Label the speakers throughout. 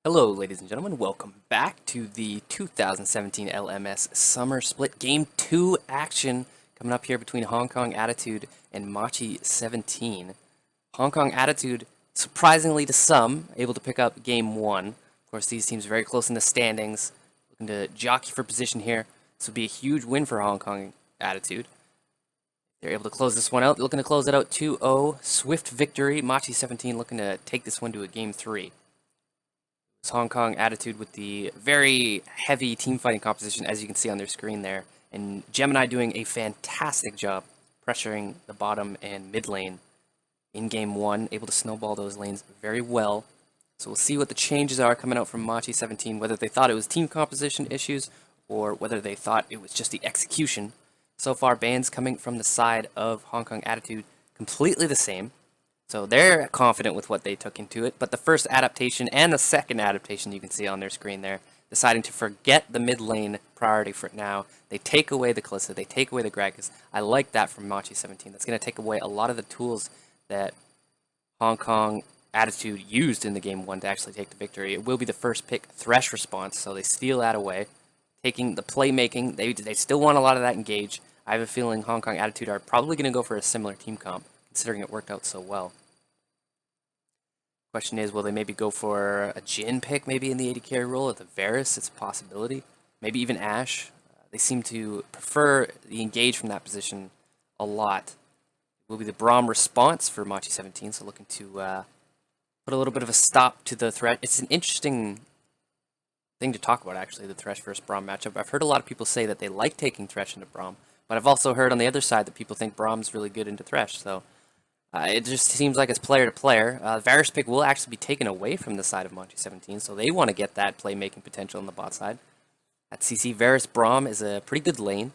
Speaker 1: Hello, ladies and gentlemen. Welcome back to the 2017 LMS Summer Split Game 2 action coming up here between Hong Kong Attitude and Machi17. Hong Kong Attitude, surprisingly to some, able to pick up Game 1. Of course, these teams are very close in the standings, looking to jockey for position here. This would be a huge win for Hong Kong Attitude. They're able to close this one out. They're looking to close it out 2-0. Swift victory. Machi17 looking to take this one to a Game 3. Hong Kong Attitude with the very heavy team fighting composition, as you can see on their screen there, and Gemini doing a fantastic job pressuring the bottom and mid lane in game one, able to snowball those lanes very well. So we'll see what the changes are coming out from Machi17, whether they thought it was team composition issues or whether they thought it was just the execution. So far, bans coming from the side of Hong Kong Attitude completely the same. So they're confident with what they took into it, but the first adaptation and the second adaptation you can see on their screen there, deciding to forget the mid lane priority for now. They take away the Kalista, they take away the Gragas. I like that from Machi17. That's going to take away a lot of the tools that Hong Kong Attitude used in the game one to actually take the victory. It will be the first pick Thresh response, so they steal that away. Taking the playmaking, they still want a lot of that engage. I have a feeling Hong Kong Attitude are probably going to go for a similar team comp, considering it worked out so well. Question is, will they maybe go for a Jhin pick maybe in the AD carry role, or the Varus? It's a possibility. Maybe even Ashe. They seem to prefer the engage from that position a lot. It will be the Braum response for Machi17, so looking to put a little bit of a stop to the threat. It's an interesting thing to talk about, actually, the Thresh versus Braum matchup. I've heard a lot of people say that they like taking Thresh into Braum, but I've also heard on the other side that people think Braum's really good into Thresh, so it just seems like it's player to player. Varus pick will actually be taken away from the side of Machi17, so they want to get that playmaking potential on the bot side. At CC, Varus Braum is a pretty good lane.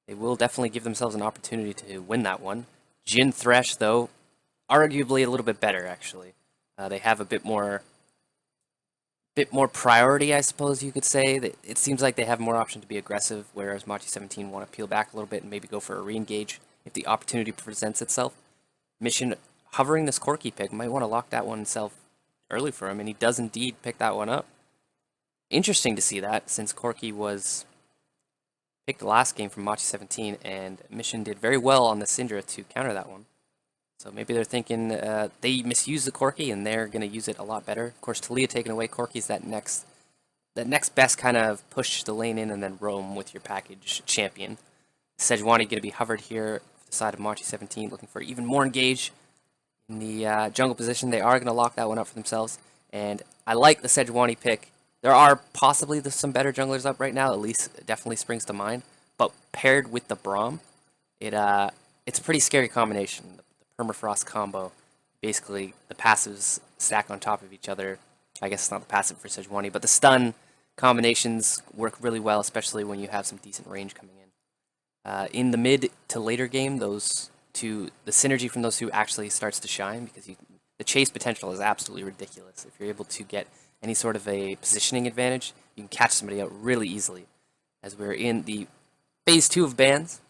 Speaker 1: They will definitely give themselves an opportunity to win that one. Jhin Thresh, though, arguably a little bit better, actually. They have a bit more priority, I suppose you could say. It seems like they have more option to be aggressive, whereas Machi17 want to peel back a little bit and maybe go for a re-engage if the opportunity presents itself. Mission hovering this Corki pick, might want to lock that one himself early for him, and he does indeed pick that one up. Interesting to see that, since Corki was picked the last game from Machi17, and Mission did very well on the Syndra to counter that one. So maybe they're thinking they misused the Corki, and they're going to use it a lot better. Of course, Talia taking away Corki's that next best kind of push the lane in and then roam with your package champion. Sejuani going to be hovered here side of Machi17, looking for even more engage in the jungle position. They are going to lock that one up for themselves, and I like the Sejuani pick. There are possibly some better junglers up right now, at least it definitely springs to mind, but paired with the Braum, it's a pretty scary combination. The Permafrost combo, basically the passives stack on top of each other. I guess it's not the passive for Sejuani, but the stun combinations work really well, especially when you have some decent range coming in. In the mid to later game, the synergy from those two actually starts to shine, because the chase potential is absolutely ridiculous. If you're able to get any sort of a positioning advantage, you can catch somebody out really easily. As we're in the phase 2 of bans,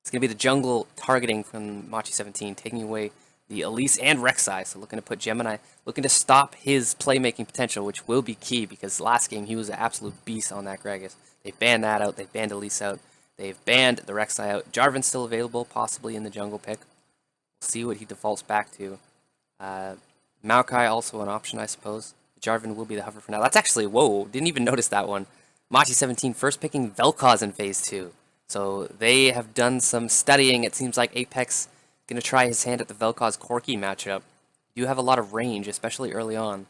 Speaker 1: it's going to be the jungle targeting from Machi17, taking away the Elise and Rek'Sai, so looking to put Gemini, looking to stop his playmaking potential, which will be key, because last game he was an absolute beast on that Gragas. They've banned that out, they've banned Elise out. They've banned the Rek'Sai out. Jarvan's still available, possibly in the jungle pick. We'll see what he defaults back to. Maokai also an option, I suppose. Jarvan will be the hover for now. That's actually, whoa, didn't even notice that one. Machi17 first picking Vel'Koz in phase 2. So they have done some studying. It seems like Apex going to try his hand at the Vel'Koz Corki matchup. You have a lot of range, especially early on.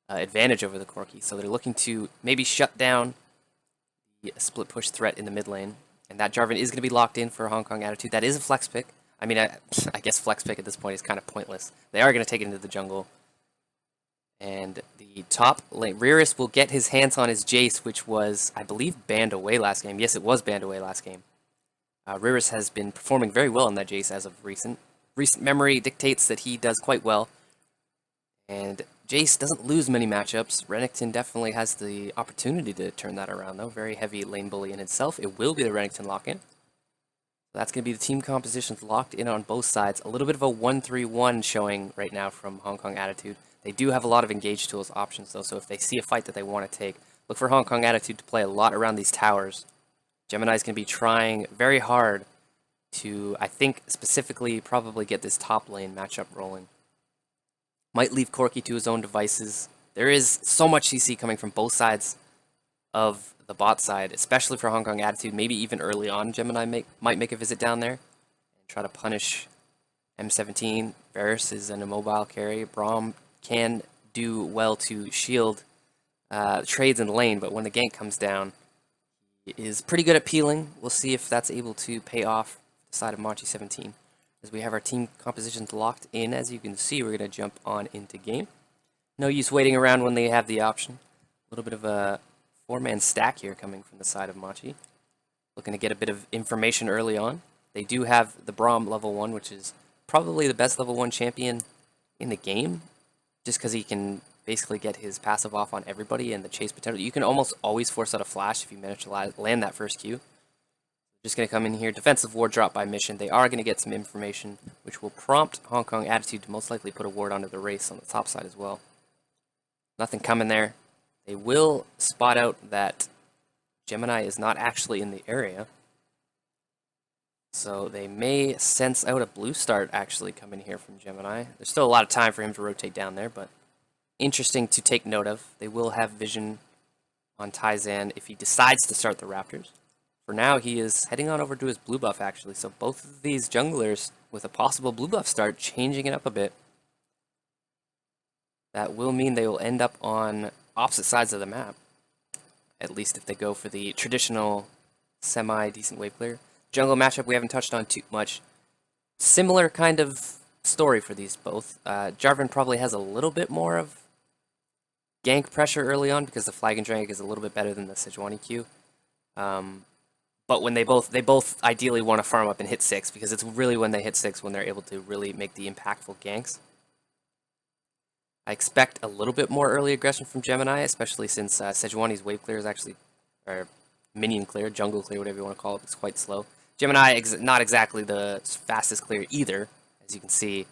Speaker 1: Advantage over the Corki. So they're looking to maybe shut down the split push threat in the mid lane. And that Jarvan is going to be locked in for Hong Kong Attitude. That is a flex pick. I mean, I guess flex pick at this point is kind of pointless. They are going to take it into the jungle. And the top lane, Riris will get his hands on his Jace, which was, I believe, banned away last game. Yes, it was banned away last game. Riris has been performing very well on that Jace as of recent. Recent memory dictates that he does quite well. And Jace doesn't lose many matchups. Renekton definitely has the opportunity to turn that around, though. Very heavy lane bully in itself. It will be the Renekton lock-in. That's going to be the team compositions locked in on both sides. A little bit of a 1-3-1 showing right now from Hong Kong Attitude. They do have a lot of engage tools options though, so if they see a fight that they want to take, look for Hong Kong Attitude to play a lot around these towers. Gemini's going to be trying very hard to, I think, specifically probably get this top lane matchup rolling. Might leave Corki to his own devices. There is so much CC coming from both sides of the bot side, especially for Hong Kong Attitude. Maybe even early on, Gemini might make a visit down there and try to punish M17. Varus is an immobile carry. Braum can do well to shield trades in the lane, but when the gank comes down, he is pretty good at peeling. We'll see if that's able to pay off the side of Mochi17. As we have our team compositions locked in, as you can see, we're going to jump on into game. No use waiting around when they have the option. A little bit of a four-man stack here coming from the side of Mochi. Looking to get a bit of information early on. They do have the Braum level 1, which is probably the best level 1 champion in the game, just because he can basically get his passive off on everybody and the chase potential. You can almost always force out a flash if you manage to land that first Q. Just going to come in here. Defensive ward drop by mission. They are going to get some information, which will prompt Hong Kong Attitude to most likely put a ward onto the race on the top side as well. Nothing coming there. They will spot out that Gemini is not actually in the area. So they may sense out a blue start actually coming here from Gemini. There's still a lot of time for him to rotate down there, but interesting to take note of. They will have vision on Taizan if he decides to start the Raptors. For now, he is heading on over to his blue buff, actually. So both of these junglers with a possible blue buff start, changing it up a bit. That will mean they will end up on opposite sides of the map. At least if they go for the traditional semi-decent wave clear. Jungle matchup we haven't touched on too much. Similar kind of story for these both. Jarvan probably has a little bit more of gank pressure early on because the Flag and Drag is a little bit better than the Sejuani Q. But when they both ideally want to farm up and hit 6, because it's really when they hit 6 when they're able to really make the impactful ganks. I expect a little bit more early aggression from Gemini, especially since Sejuani's wave clear is actually, or minion clear, jungle clear, whatever you want to call it, it's quite slow. Gemini, not exactly the fastest clear either, as you can see.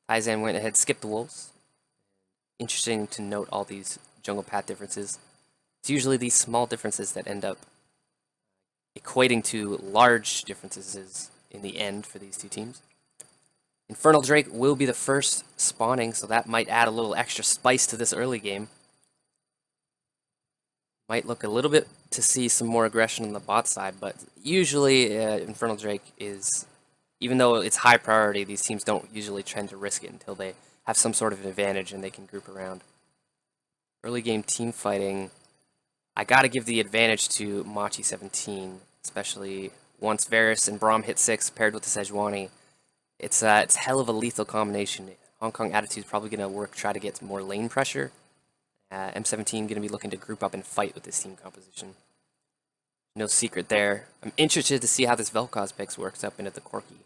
Speaker 1: Taizan went ahead, skipped the wolves. Interesting to note all these jungle path differences. It's usually these small differences that end up equating to large differences in the end for these two teams. Infernal Drake will be the first spawning, so that might add a little extra spice to this early game. Might look a little bit to see some more aggression on the bot side, but usually Infernal Drake is, even though it's high priority, these teams don't usually tend to risk it until they have some sort of advantage and they can group around. Early game team fighting, I gotta give the advantage to Mochi17, especially once Varus and Braum hit 6 paired with the Sejuani. It's hell of a lethal combination. Hong Kong Attitude is probably going to try to get some more lane pressure. M17 going to be looking to group up and fight with this team composition. No secret there. I'm interested to see how this Vel'Koz picks works up into the Corki.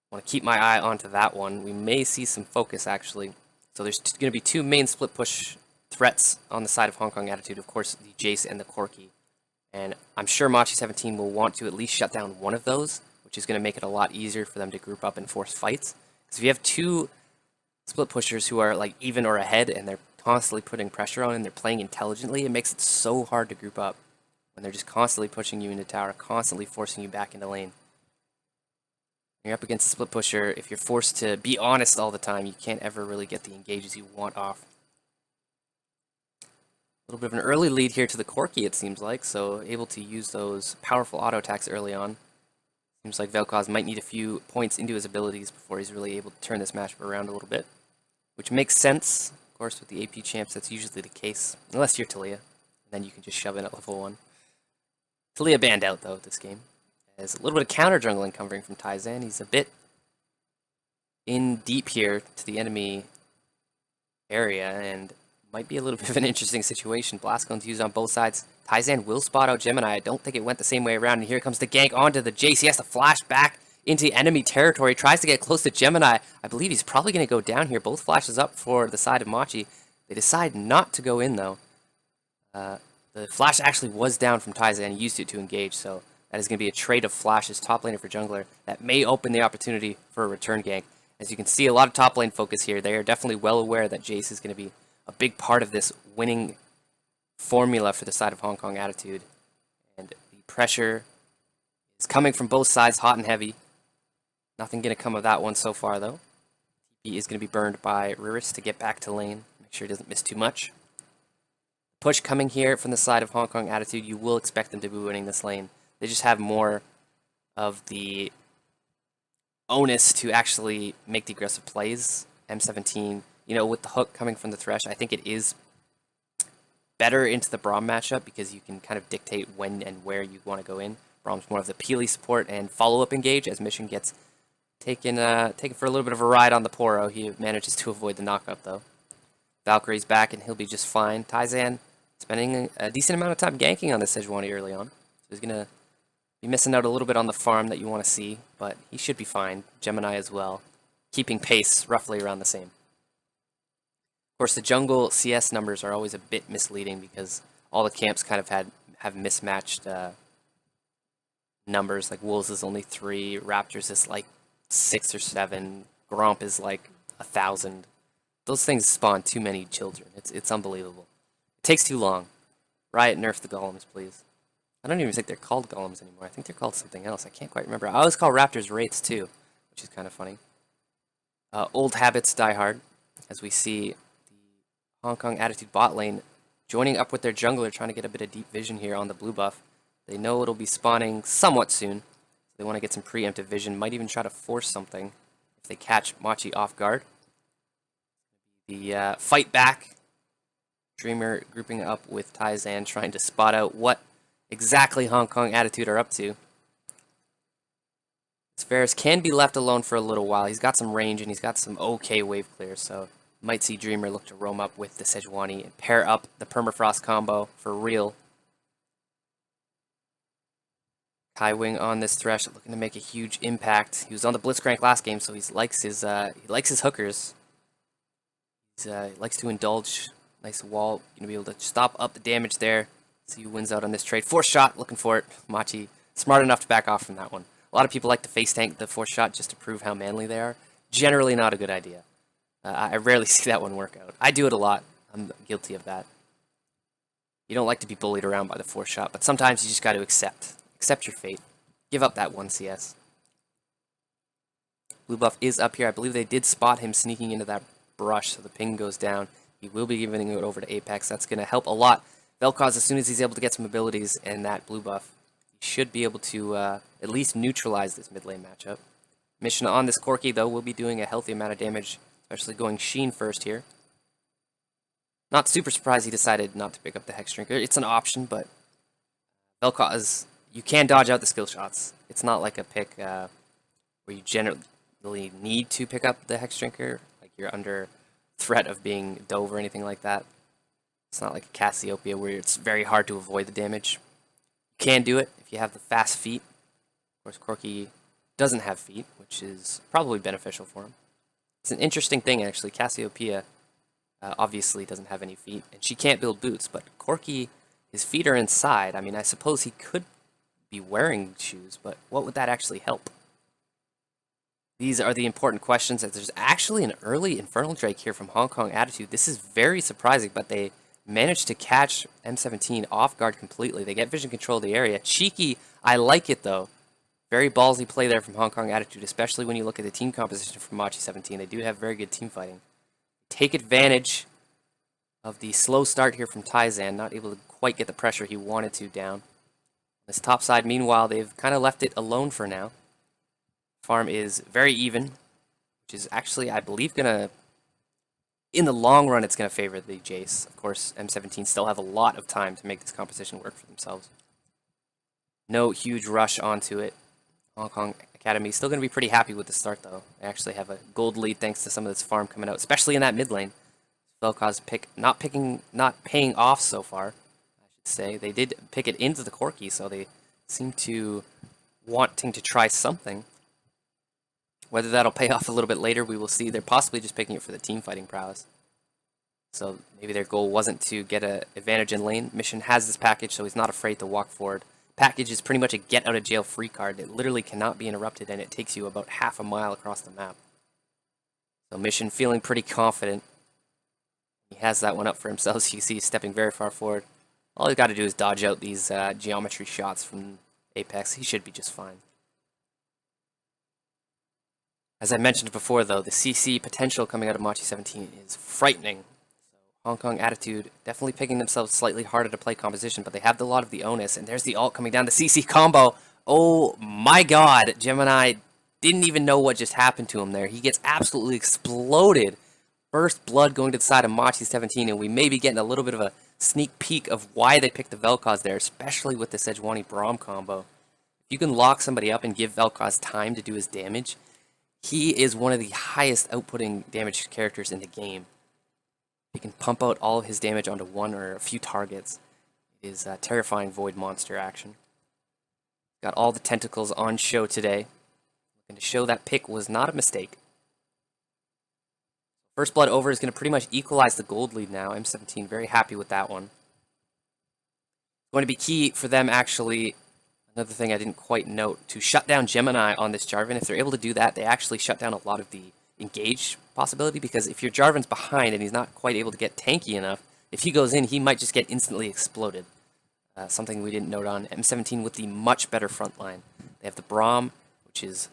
Speaker 1: Want to keep my eye onto that one. We may see some focus actually. So there's going to be two main split push threats on the side of Hong Kong Attitude. Of course, the Jace and the Corki. And I'm sure Mochi17 will want to at least shut down one of those, which is going to make it a lot easier for them to group up and force fights. Because if you have two split pushers who are like even or ahead and they're constantly putting pressure on and they're playing intelligently, it makes it so hard to group up when they're just constantly pushing you into tower, constantly forcing you back into lane. When you're up against a split pusher, if you're forced to be honest all the time, you can't ever really get the engages you want off. A little bit of an early lead here to the Corki, it seems like, so able to use those powerful auto attacks early on. Seems like Vel'Koz might need a few points into his abilities before he's really able to turn this matchup around a little bit. Which makes sense. Of course, with the AP champs, that's usually the case. Unless you're Taliyah. And then you can just shove in at level 1. Taliyah banned out, though, this game. There's a little bit of counter jungling coming from Taizan. He's a bit in deep here to the enemy area, and might be a little bit of an interesting situation. Blast Cone's used on both sides. Taizan will spot out Gemini. I don't think it went the same way around. And here comes the gank onto the Jace. He has to flash back into enemy territory. Tries to get close to Gemini. I believe he's probably going to go down here. Both flashes up for the side of Mochi. They decide not to go in, though. The flash actually was down from Taizan. He used it to engage, so that is going to be a trade of flashes. Top laner for jungler. That may open the opportunity for a return gank. As you can see, a lot of top lane focus here. They are definitely well aware that Jace is going to be a big part of this winning formula for the side of Hong Kong Attitude. And the pressure is coming from both sides, hot and heavy. Nothing going to come of that one so far, though. He is going to be burned by Riris to get back to lane. Make sure he doesn't miss too much. Push coming here from the side of Hong Kong Attitude. You will expect them to be winning this lane. They just have more of the onus to actually make the aggressive plays. M17, you know, with the hook coming from the Thresh, I think it is better into the Braum matchup because you can kind of dictate when and where you want to go in. Braum's more of the Peely support and follow-up engage as Mission gets taken for a little bit of a ride on the Poro. He manages to avoid the knockup, though. Valkyrie's back, and he'll be just fine. Taizan spending a decent amount of time ganking on this Sejuani early on. So he's going to be missing out a little bit on the farm that you want to see, but he should be fine. Gemini as well, keeping pace roughly around the same. Of course, the jungle CS numbers are always a bit misleading because all the camps kind of have mismatched numbers. Like Wolves is only 3, Raptors is like 6 or 7, Gromp is like 1,000. Those things spawn too many children. It's unbelievable. It takes too long. Riot, nerf the golems, please. I don't even think they're called golems anymore. I think they're called something else. I can't quite remember. I always call Raptors Wraiths too, which is kind of funny. Old habits die hard, as we see the Hong Kong Attitude bot lane joining up with their jungler, trying to get a bit of deep vision here on the blue buff. They know it'll be spawning somewhat soon. So they want to get some preemptive vision. Might even try to force something if they catch Machi off guard. The fight back. Dreamer grouping up with Taizan, trying to spot out what exactly Hong Kong Attitude are up to. Ferris can be left alone for a little while. He's got some range and he's got some okay wave clear, so might see Dreamer look to roam up with the Sejuani and pair up the Permafrost combo for real. Kaiwing on this Thresh, looking to make a huge impact. He was on the Blitzcrank last game, so he likes his hookers. He likes to indulge. Nice wall, gonna be able to stop up the damage there. See who wins out on this trade. Force shot, looking for it. Machi smart enough to back off from that one. A lot of people like to face tank the force shot just to prove how manly they are. Generally not a good idea. I rarely see that one work out. I do it a lot. I'm guilty of that. You don't like to be bullied around by the force shot, but sometimes you just got to accept your fate. Give up that 1 CS. Blue buff is up here. I believe they did spot him sneaking into that brush, so the ping goes down. He will be giving it over to Apex. That's going to help a lot. Vel'Koz, as soon as he's able to get some abilities and that blue buff, he should be able to at least neutralize this mid lane matchup. Mission on this Corki, though, will be doing a healthy amount of damage, especially going Sheen first here. Not super surprised he decided not to pick up the Hex Drinker. It's an option, but Vel'Koz, you can dodge out the skill shots. It's not like a pick where you generally need to pick up the Hex Drinker, like you're under threat of being dove or anything like that. It's not like a Cassiopeia where it's very hard to avoid the damage. You can do it if you have the fast feet. Of course, Corki doesn't have feet, which is probably beneficial for him. It's an interesting thing, actually. Cassiopeia obviously doesn't have any feet, and she can't build boots, but Corki, his feet are inside. I mean, I suppose he could be wearing shoes, but what would that actually help? These are the important questions. As there's actually an early Infernal Drake here from Hong Kong Attitude. This is very surprising, but they managed to catch M17 off guard completely. They get vision control of the area. Cheeky, I like it though. Very ballsy play there from Hong Kong Attitude, especially when you look at the team composition from Machi 17. They do have very good team fighting. Take advantage of the slow start here from Taizan, not able to quite get the pressure he wanted to down. This top side, meanwhile, they've kind of left it alone for now. Farm is very even, which is actually, I believe, gonna, in the long run, it's gonna favor the Jace. Of course, M17 still have a lot of time to make this composition work for themselves. No huge rush onto it. Hong Kong Academy still gonna be pretty happy with the start, though. They actually have a gold lead thanks to some of this farm coming out, especially in that mid lane. Vel'Koz not paying off so far, I should say. They did pick it into the Corki, so they seem to wanting to try something. Whether that'll pay off a little bit later, we will see. They're possibly just picking it for the team fighting prowess. So maybe their goal wasn't to get an advantage in lane. Mission has this package, so he's not afraid to walk forward. Package is pretty much a get out of jail free card. It literally cannot be interrupted, and it takes you about half a mile across the map. So Mission feeling pretty confident. He has that one up for himself, so you can see he's stepping very far forward. All he's got to do is dodge out these geometry shots from Apex. He should be just fine. As I mentioned before, though, the CC potential coming out of Machi17 is frightening. So Hong Kong Attitude definitely picking themselves slightly harder to play composition, but they have a lot of the onus, and there's the ult coming down, the CC combo. Oh my god, Gemini didn't even know what just happened to him there. He gets absolutely exploded. First blood going to the side of Machi17, and we may be getting a little bit of a sneak peek of why they picked the Vel'Koz there, especially with the Sejuani Braum combo. If you can lock somebody up and give Vel'Koz time to do his damage, he is one of the highest outputting damage characters in the game. He can pump out all of his damage onto one or a few targets. It is a terrifying Void monster action. Got all the tentacles on show today. Looking to show that pick was not a mistake. First blood over is going to pretty much equalize the gold lead now. M17 very happy with that one. It's going to be key for them, actually, another thing I didn't quite note, to shut down Gemini on this Jarvan. If they're able to do that, they actually shut down a lot of the engage possibility, because if your Jarvan's behind and he's not quite able to get tanky enough, if he goes in, he might just get instantly exploded. Something we didn't note on. M17 with the much better front line. They have the Braum, which is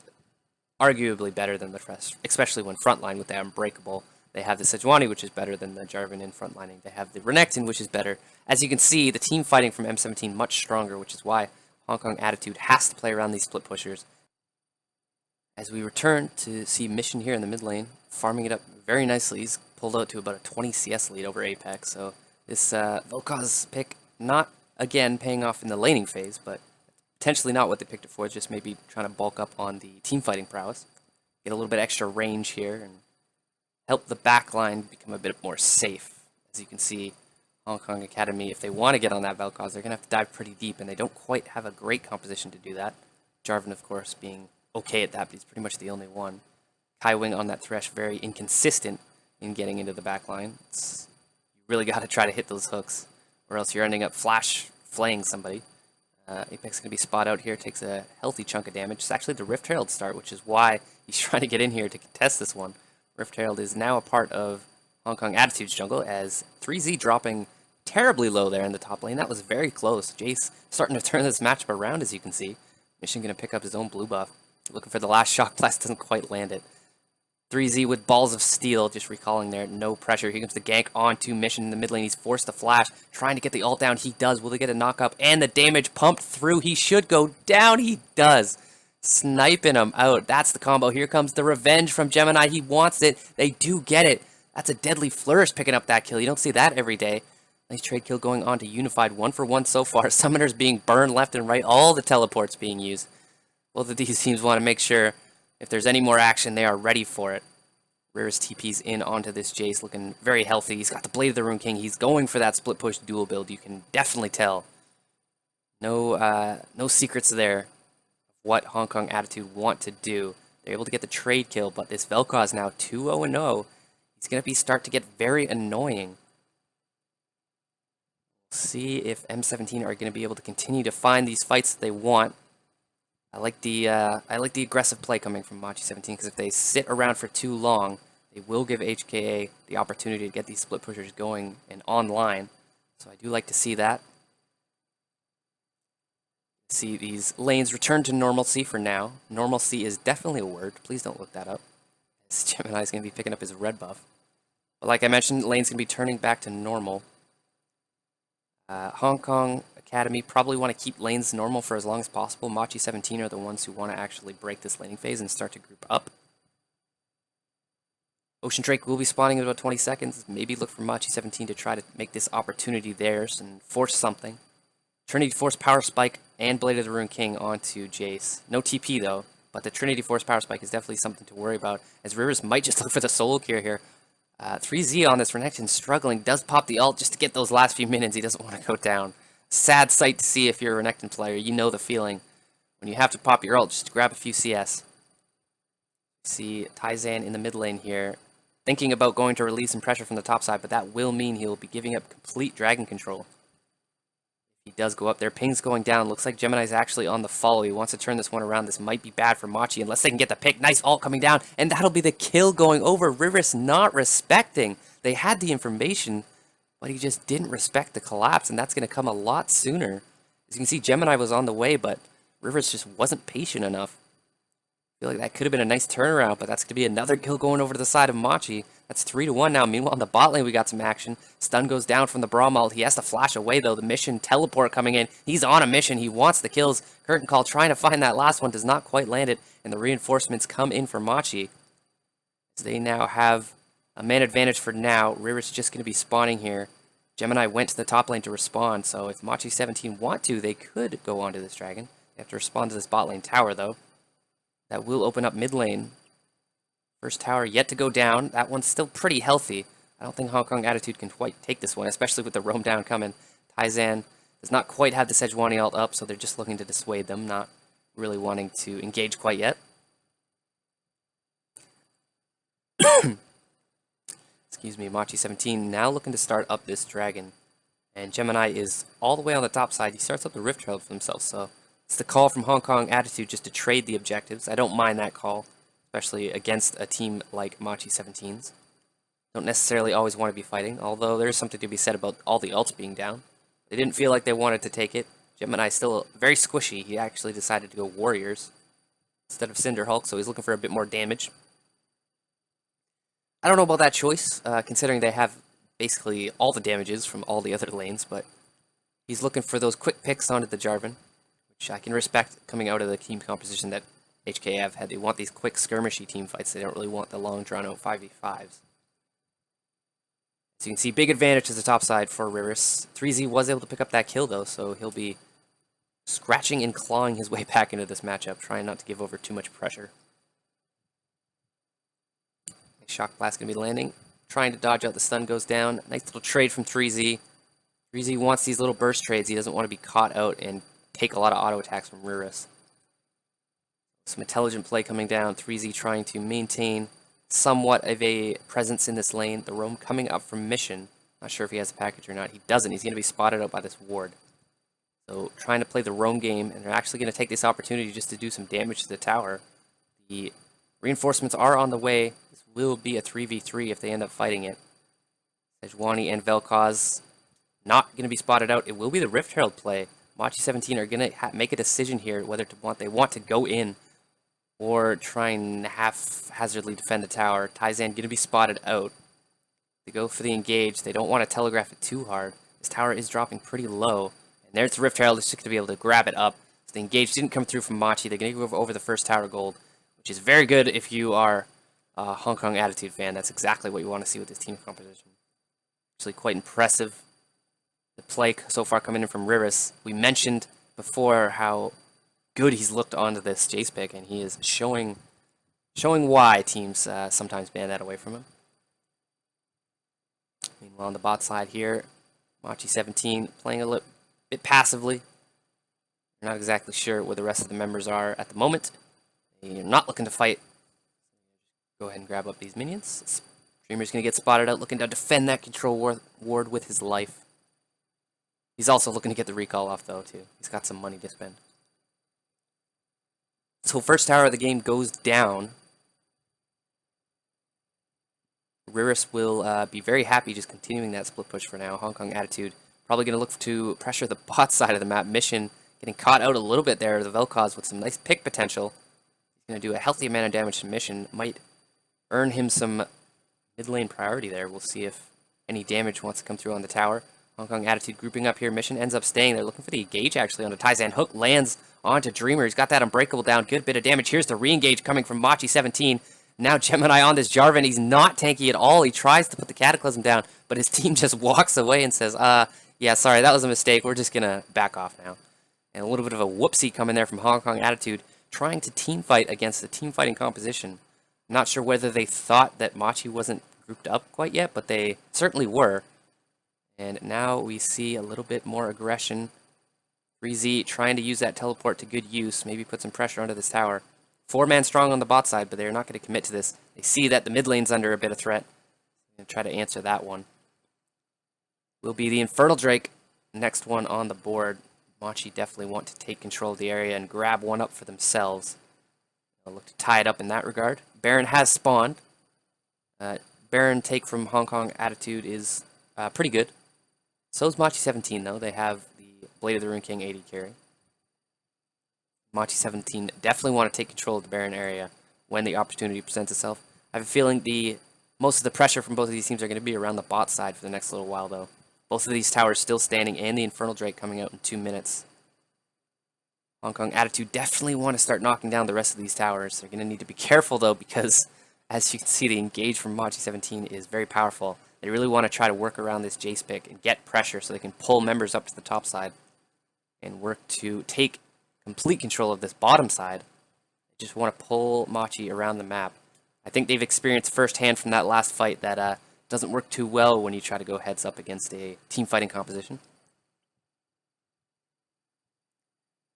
Speaker 1: arguably better than the rest, especially when frontline with the Unbreakable. They have the Sejuani, which is better than the Jarvan in frontlining. They have the Renekton, which is better. As you can see, the team fighting from M17 much stronger, which is why Hong Kong Attitude has to play around these split pushers. As we return to see Mission here in the mid lane, farming it up very nicely. He's pulled out to about a 20 CS lead over Apex. So this Vel'Koz pick, not again paying off in the laning phase, but potentially not what they picked it for, just maybe trying to bulk up on the team fighting prowess. Get a little bit extra range here and help the backline become a bit more safe. As you can see, Hong Kong Academy, if they want to get on that Vel'Koz, they're going to have to dive pretty deep, and they don't quite have a great composition to do that. Jarvan, of course, being okay at that, but he's pretty much the only one. Kaiwing on that Thresh, very inconsistent in getting into the backline. You really got to try to hit those hooks, or else you're ending up flash flaying somebody. Apex is going to be spot out here, takes a healthy chunk of damage. It's actually the Rift Herald start, which is why he's trying to get in here to contest this one. Rift Herald is now a part of Hong Kong Attitude's jungle, as 3Z dropping terribly low there in the top lane. That was very close. Jace starting to turn this matchup around, as you can see. Mission going to pick up his own blue buff. Looking for the last shock blast, doesn't quite land it. 3Z with balls of steel, just recalling there, no pressure. Here comes the gank onto Mission in the mid lane. He's forced to flash, trying to get the ult down. He does. Will they get a knock up? And the damage pumped through. He should go down. He does. Sniping him out. That's the combo. Here comes the revenge from Gemini. He wants it. They do get it. That's a deadly flourish picking up that kill. You don't see that every day. Nice trade kill going on to Unified. 1-for-1 so far. Summoners being burned left and right. All the teleports being used. Both of these teams want to make sure if there's any more action, they are ready for it. Rarest TP's in onto this Jace, looking very healthy. He's got the Blade of the Rune King. He's going for that split push dual build. You can definitely tell. No secrets there. What Hong Kong Attitude want to do. They're able to get the trade kill, but this Vel'Koz now 2-0-0. He's going to start to get very annoying. See if M17 are going to be able to continue to find these fights that they want. I like the aggressive play coming from Machi17, because if they sit around for too long, they will give HKA the opportunity to get these split pushers going and online. So I do like to see that. See these lanes return to normalcy for now. Normalcy is definitely a word. Please don't look that up. This Gemini is going to be picking up his red buff. But like I mentioned, lane's going to be turning back to normal. Hong Kong Academy probably want to keep lanes normal for as long as possible. Machi17 are the ones who want to actually break this laning phase and start to group up. Ocean Drake will be spawning in about 20 seconds. Maybe look for Machi17 to try to make this opportunity theirs and force something. Trinity Force Power Spike and Blade of the Rune King onto Jace. No TP though, but the Trinity Force Power Spike is definitely something to worry about, as Rivers might just look for the solo cure here. 3Z on this Renekton struggling, does pop the ult just to get those last few minutes. He doesn't want to go down. Sad sight to see if you're a Renekton player. You know the feeling when you have to pop your ult just to grab a few CS. See Taizan in the mid lane here, thinking about going to release some pressure from the top side, but that will mean he'll be giving up complete dragon control. He does go up there. Ping's going down. Looks like Gemini's actually on the follow. He wants to turn this one around. This might be bad for Machi unless they can get the pick. Nice ult coming down. And that'll be the kill going over. Riris not respecting. They had the information, but he just didn't respect the collapse. And that's going to come a lot sooner. As you can see, Gemini was on the way, but Riris just wasn't patient enough. I feel like that could have been a nice turnaround, but that's going to be another kill going over to the side of Machi. That's 3-1 now. Meanwhile, on the bot lane, we got some action. Stun goes down from the Braum ult. He has to flash away, though. The mission teleport coming in. He's on a mission. He wants the kills. Curtain Call trying to find that last one. Does not quite land it. And the reinforcements come in for Machi. So they now have a man advantage for now. Riris just going to be spawning here. Gemini went to the top lane to respond. So if Machi 17 want to, they could go onto this dragon. They have to respond to this bot lane tower, though. That will open up mid lane. First tower yet to go down. That one's still pretty healthy. I don't think Hong Kong Attitude can quite take this one, especially with the roam down coming. Taizan does not quite have the Sejuani ult up, so they're just looking to dissuade them, not really wanting to engage quite yet. Excuse me, Machi 17 now looking to start up this dragon. And Gemini is all the way on the top side. He starts up the Rift Trail for himself, so it's the call from Hong Kong Attitude just to trade the objectives. I don't mind that call, especially against a team like Machi 17's. Don't necessarily always want to be fighting, although there's something to be said about all the ults being down. They didn't feel like they wanted to take it. Gemini still very squishy. He actually decided to go Warriors instead of Cinder Hulk, so he's looking for a bit more damage. I don't know about that choice, considering they have basically all the damages from all the other lanes, but he's looking for those quick picks onto the Jarvan, which I can respect coming out of the team composition that HKA have had. They want these quick skirmishy team fights. They don't really want the long drawn out 5v5s. So you can see big advantage to the top side for Riris. 3Z was able to pick up that kill though, so he'll be scratching and clawing his way back into this matchup, trying not to give over too much pressure. Shock Blast going to be landing, trying to dodge out. The stun goes down. Nice little trade from 3Z. 3Z wants these little burst trades. He doesn't want to be caught out and take a lot of auto attacks from Riris. Some intelligent play coming down. 3Z trying to maintain somewhat of a presence in this lane. The roam coming up from Mission. Not sure if he has a package or not. He doesn't. He's going to be spotted out by this ward. So trying to play the roam game, and they're actually going to take this opportunity just to do some damage to the tower. The reinforcements are on the way. This will be a 3v3 if they end up fighting it. Sejuani and Vel'Koz not going to be spotted out. It will be the Rift Herald play. Machi 17 are going to make a decision here whether they want to go in or try and haphazardly defend the tower. Taizan going to be spotted out. They go for the engage. They don't want to telegraph it too hard. This tower is dropping pretty low. And there's the Rift Herald. It's just going to be able to grab it up. So the engage didn't come through from Machi. They're going to go over the first tower gold, which is very good if you are a Hong Kong Attitude fan. That's exactly what you want to see with this team composition. Actually quite impressive. The play so far coming in from Riris. We mentioned before how good he's looked onto this Jace pick, and he is showing why teams sometimes ban that away from him. Meanwhile, on the bot side here, Machi 17 playing a little bit passively. You're not exactly sure where the rest of the members are at the moment. You're not looking to fight. Go ahead and grab up these minions. Dreamer's going to get spotted out, looking to defend that control ward with his life. He's also looking to get the recall off, though, too. He's got some money to spend. So first tower of the game goes down. Riris will be very happy just continuing that split push for now. Hong Kong Attitude probably going to look to pressure the bot side of the map. Mission getting caught out a little bit there. The Vel'Koz with some nice pick potential. He's going to do a healthy amount of damage to Mission. Might earn him some mid lane priority there. We'll see if any damage wants to come through on the tower. Hong Kong Attitude grouping up here. Mission ends up staying. They're looking for the engage actually on the Taizan. Hook lands onto Dreamer. He's got that Unbreakable down. Good bit of damage. Here's the re-engage coming from Machi 17. Now Gemini on this Jarvan. He's not tanky at all. He tries to put the Cataclysm down, but his team just walks away and says, yeah, sorry, that was a mistake. We're just going to back off now. And a little bit of a whoopsie coming there from Hong Kong Attitude, trying to team fight against the team fighting composition. I'm not sure whether they thought that Machi wasn't grouped up quite yet, but they certainly were. And now we see a little bit more aggression. 3Z trying to use that teleport to good use, maybe put some pressure onto this tower. 4-man strong on the bot side, but they're not going to commit to this. They see that the mid lane's under a bit of threat. They're going to try to answer that one. Will be the Infernal Drake. next one on the board. Machi definitely want to take control of the area and grab one up for themselves. They'll look to tie it up in that regard. Baron has spawned. Baron take from Hong Kong Attitude is pretty good. So is Machi 17 though. They have the Blade of the Rune King 80 carry. Machi 17 definitely want to take control of the Baron area when the opportunity presents itself. I have a feeling most of the pressure from both of these teams are going to be around the bot side for the next little while though. Both of these towers still standing and the Infernal Drake coming out in 2 minutes. Hong Kong Attitude definitely want to start knocking down the rest of these towers. They're going to need to be careful though, because as you can see, the engage from Machi 17 is very powerful. They really want to try to work around this Jace pick and get pressure so they can pull members up to the top side and work to take complete control of this bottom side. They just want to pull Machi around the map. I think they've experienced firsthand from that last fight that doesn't work too well when you try to go heads up against a team fighting composition.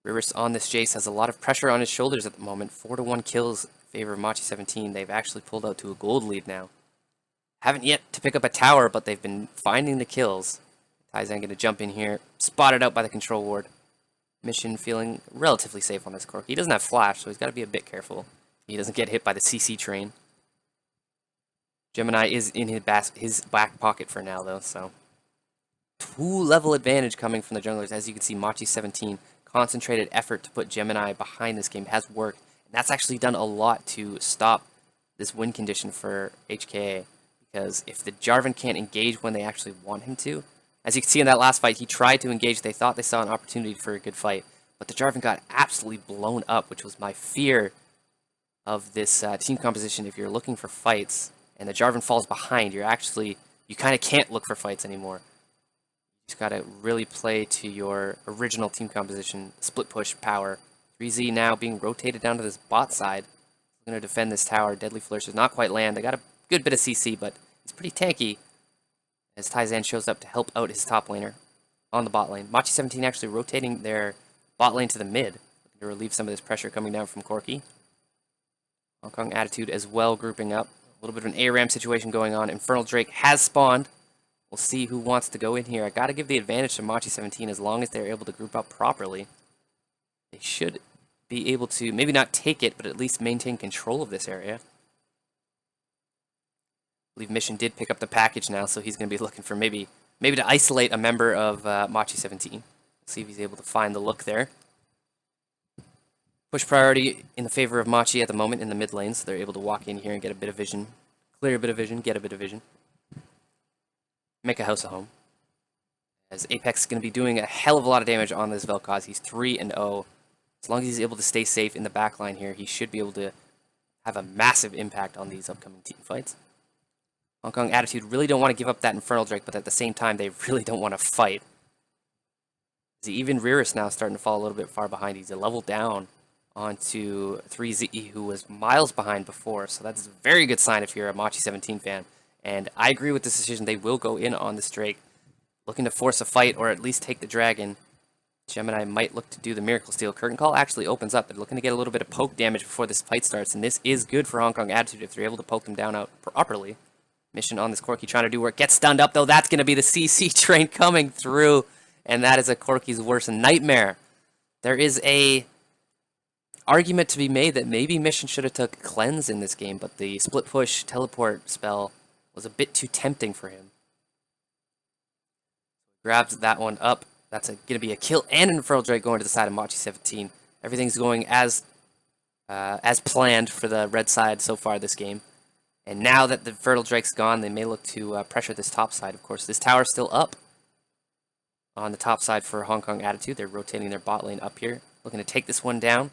Speaker 1: Riris on this Jace has a lot of pressure on his shoulders at the moment. 4-1 kills in favor of Machi 17. They've actually pulled out to a gold lead now. Haven't yet to pick up a tower, but they've been finding the kills. Taizan going to jump in here, spotted out by the control ward. Mission feeling relatively safe on this Cork. He doesn't have flash, so he's got to be a bit careful. He doesn't get hit by the CC train. Gemini is in his back pocket for now, though, so 2-level advantage coming from the junglers. As you can see, Machi 17 concentrated effort to put Gemini behind this game has worked, and that's actually done a lot to stop this win condition for HKA, because if the Jarvan can't engage when they actually want him to, as you can see in that last fight, he tried to engage. They thought they saw an opportunity for a good fight, but the Jarvan got absolutely blown up, which was my fear of this team composition. If you're looking for fights and the Jarvan falls behind, you kind of can't look for fights anymore. You just got to really play to your original team composition, split push power. 3Z now being rotated down to this bot side. Going to defend this tower. Deadly Flourish does not quite land. They got a good bit of CC, but it's pretty tanky as Taizan shows up to help out his top laner on the bot lane. Machi 17 actually rotating their bot lane to the mid to relieve some of this pressure coming down from Corki. Hong Kong Attitude as well grouping up. A little bit of an ARAM situation going on. Infernal Drake has spawned. We'll see who wants to go in here. I got to give the advantage to Machi 17 as long as they're able to group up properly. They should be able to maybe not take it, but at least maintain control of this area. I believe Mission did pick up the package now, so he's going to be looking for maybe to isolate a member of Machi 17. See if he's able to find the look there. Push priority in the favor of Machi at the moment in the mid lane, so they're able to walk in here and get a bit of vision. Clear a bit of vision, get a bit of vision. Make a house a home. As Apex is going to be doing a hell of a lot of damage on this Vel'Koz. He's 3-0. As long as he's able to stay safe in the back line here, he should be able to have a massive impact on these upcoming team fights. Hong Kong Attitude really don't want to give up that Infernal Drake, but at the same time, they really don't want to fight. Even Riris now starting to fall a little bit far behind. He's a level down onto 3Z, who was miles behind before, so that's a very good sign if you're a Machi 17 fan. And I agree with this decision. They will go in on this Drake, looking to force a fight or at least take the dragon. Gemini might look to do the Miracle Steal. Curtain Call actually opens up. They're looking to get a little bit of poke damage before this fight starts, and this is good for Hong Kong Attitude if they're able to poke them down out properly. Mission on this Corki trying to do work. Gets stunned up, though. That's going to be the CC train coming through, and that is a Corki's worst nightmare. There is a argument to be made that maybe Mission should have took Cleanse in this game, but the split push teleport spell was a bit too tempting for him. Grabs that one up. That's going to be a kill and an Infernal Drake going to the side of Machi 17. Everything's going as planned for the red side so far this game. And now that the Infernal Drake's gone, they may look to pressure this top side. Of course, this tower's still up on the top side for Hong Kong Attitude. They're rotating their bot lane up here, looking to take this one down.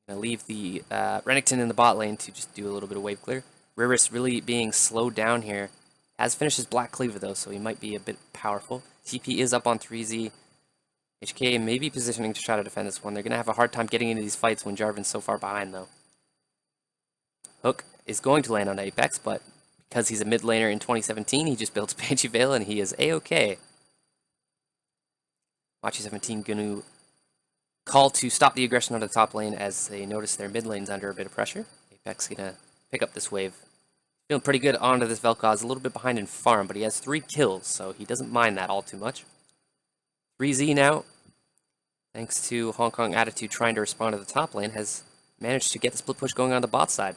Speaker 1: Going to leave the Renekton in the bot lane to just do a little bit of wave clear. Riris really being slowed down here. Has finished his Black Cleaver, though, so he might be a bit powerful. TP is up on 3Z. HKA may be positioning to try to defend this one. They're going to have a hard time getting into these fights when Jarvan's so far behind, though. Hook is going to land on Apex, but because he's a mid laner in 2017, he just builds Banshee Veil, and he is A-OK. Machi 17 going to call to stop the aggression on the top lane as they notice their mid lane's under a bit of pressure. Apex going to pick up this wave. Feeling pretty good onto this Vel'Koz, a little bit behind in farm, but he has 3 kills, so he doesn't mind that all too much. 3Z now, thanks to Hong Kong Attitude trying to respond to the top lane, has managed to get the split push going on the bot side.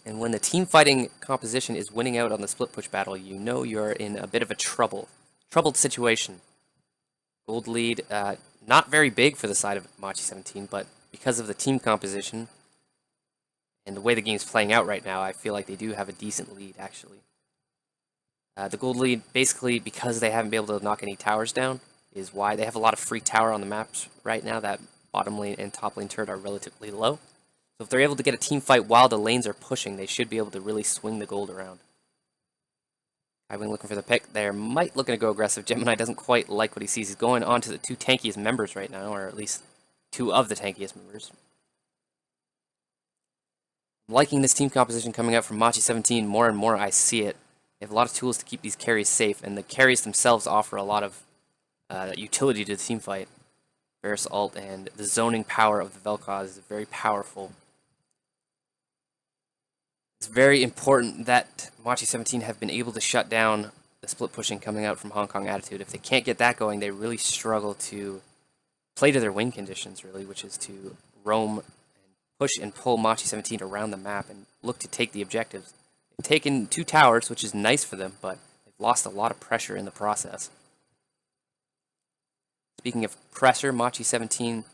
Speaker 1: And when the team fighting composition is winning out on the split push battle, you know you're in a bit of a troubled situation. Gold lead, not very big for the side of Machi17, but because of the team composition and the way the game's playing out right now, I feel like they do have a decent lead, actually. The gold lead, basically, because they haven't been able to knock any towers down, is why they have a lot of free tower on the maps right now. That bottom lane and top lane turret are relatively low. So if they're able to get a team fight while the lanes are pushing, they should be able to really swing the gold around. I've been looking for the pick there. Might looking to go aggressive. Gemini doesn't quite like what he sees. He's going on to the two tankiest members right now, or at least two of the tankiest members. I'm liking this team composition coming out from Machi17. More and more I see it. They have a lot of tools to keep these carries safe, and the carries themselves offer a lot of utility to the team fight. Varus ult and the zoning power of the Vel'Koz is very powerful. It's very important that Machi17 have been able to shut down the split pushing coming out from Hong Kong Attitude. If they can't get that going, they really struggle to play to their win conditions, really, which is to roam and push and pull Machi17 around the map and look to take the objectives. They've taken 2 towers, which is nice for them, but they've lost a lot of pressure in the process. Speaking of pressure, Machi17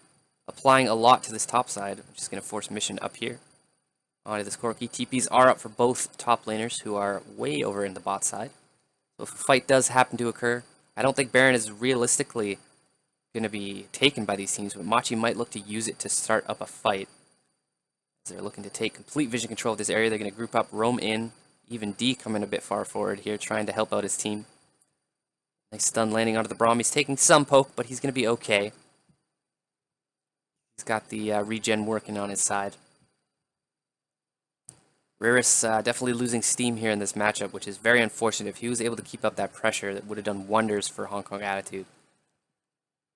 Speaker 1: applying a lot to this top side, which is going to force mission up here. Onto this Corki. TPs are up for both top laners, who are way over in the bot side. So if a fight does happen to occur, I don't think Baron is realistically going to be taken by these teams, but Machi might look to use it to start up a fight. As they're looking to take complete vision control of this area, they're going to group up, roam in. Even D coming a bit far forward here, trying to help out his team. Nice stun landing onto the Braum. He's taking some poke, but he's going to be okay. He's got the regen working on his side. Riris definitely losing steam here in this matchup, which is very unfortunate. If he was able to keep up that pressure, that would have done wonders for Hong Kong Attitude.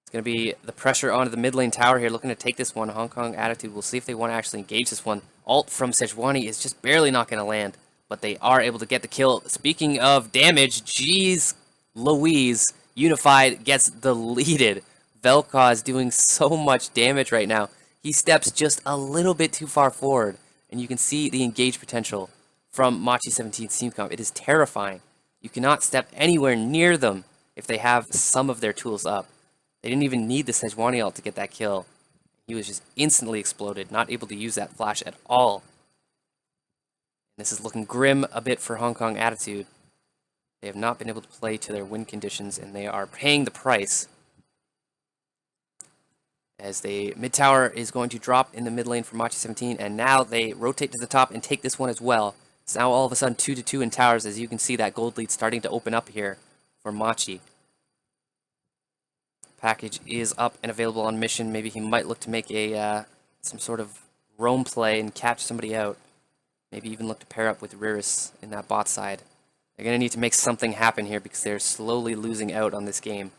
Speaker 1: It's going to be the pressure onto the mid lane tower here, looking to take this one. Hong Kong Attitude, we'll see if they want to actually engage this one. Ult from Sejuani is just barely not going to land, but they are able to get the kill. Speaking of damage, jeez Louise, Unified gets deleted. Vel'Koz doing so much damage right now. He steps just a little bit too far forward, and you can see the engage potential from Machi17's team comp. It is terrifying. You cannot step anywhere near them if they have some of their tools up. They didn't even need the Sejuani ult to get that kill. He was just instantly exploded, not able to use that flash at all. This is looking grim a bit for Hong Kong Attitude. They have not been able to play to their win conditions, and they are paying the price. As the mid tower is going to drop in the mid lane for Machi17, and now they rotate to the top and take this one as well. It's now all of a sudden 2-2 in towers, as you can see that gold lead starting to open up here for Machi. Package is up and available on mission. Maybe he might look to make a some sort of roam play and catch somebody out. Maybe even look to pair up with Riris in that bot side. They're going to need to make something happen here because they're slowly losing out on this game.